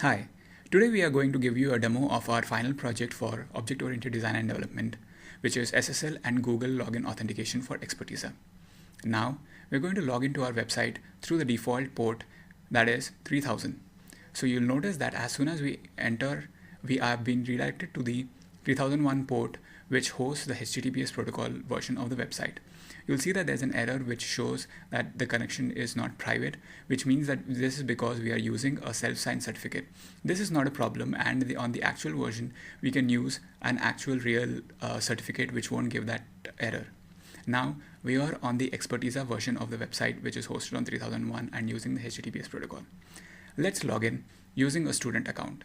Hi, today we are going to give you a demo of our final project for Object-Oriented Design and Development, which is SSL and Google Login Authentication for Expertisa. Now, we're going to log into our website through the default port, that is 3000. So you'll notice that as soon as we enter, we have been redirected to the 3001 port, which hosts the HTTPS protocol version of the website. You'll see that there's an error which shows that the connection is not private, which means that this is because we are using a self-signed certificate. This is not a problem, and on the actual version, we can use an actual real certificate which won't give that error. Now, we are on the Expertisa version of the website, which is hosted on 3001 and using the HTTPS protocol. Let's log in using a student account.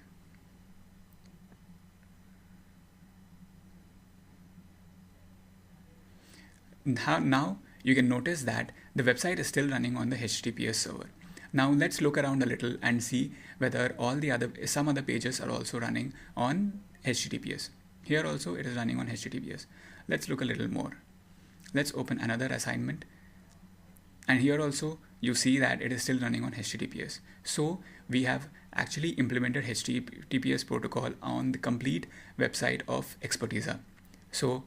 Now you can notice that the website is still running on the HTTPS server. Now let's look around a little and see whether some other pages are also running on HTTPS. Here also it is running on HTTPS. Let's look a little more. Let's open another assignment. And here also you see that it is still running on HTTPS. So we have actually implemented HTTPS protocol on the complete website of Expertisa. So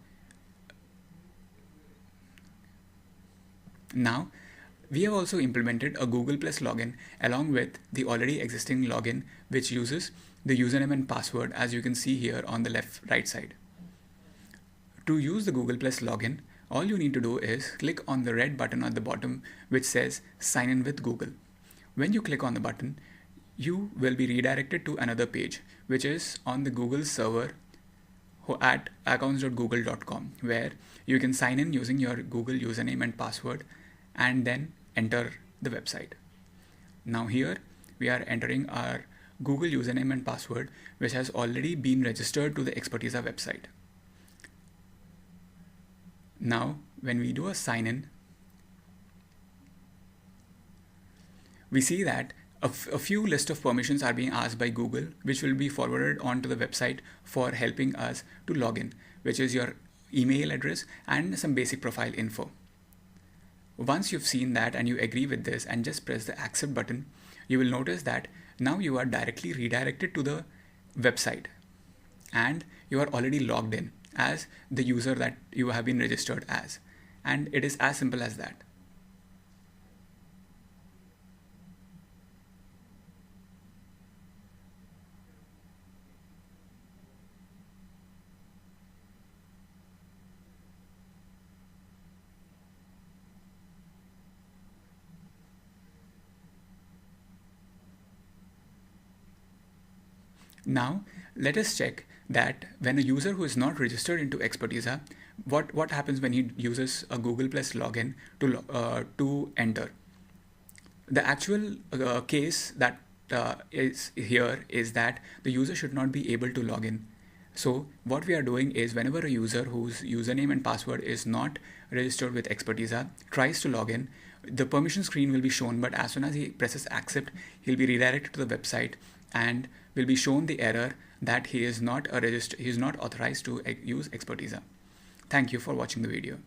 now, we have also implemented a Google Plus login along with the already existing login, which uses the username and password, as you can see here on the right side. To use the Google Plus login, all you need to do is click on the red button at the bottom, which says Sign in with Google. When you click on the button, you will be redirected to another page, which is on the Google server at accounts.google.com, where you can sign in using your Google username and password and then enter the website. Now here we are entering our Google username and password, which has already been registered to the Expertisa website. Now when we do a sign in, we see that a few list of permissions are being asked by Google, which will be forwarded onto the website for helping us to log in, which is your email address and some basic profile info. Once you've seen that and you agree with this and just press the accept button, you will notice that now you are directly redirected to the website and you are already logged in as the user that you have been registered as. And it is as simple as that. Now, let us check that when a user who is not registered into Expertisa, what happens when he uses a Google Plus login to enter. The actual case that is here is that the user should not be able to log in. So what we are doing is whenever a user whose username and password is not registered with Expertisa tries to log in, the permission screen will be shown, but as soon as he presses accept, he'll be redirected to the website and will be shown the error that he is not authorized to use Expertisa. Thank you for watching the video.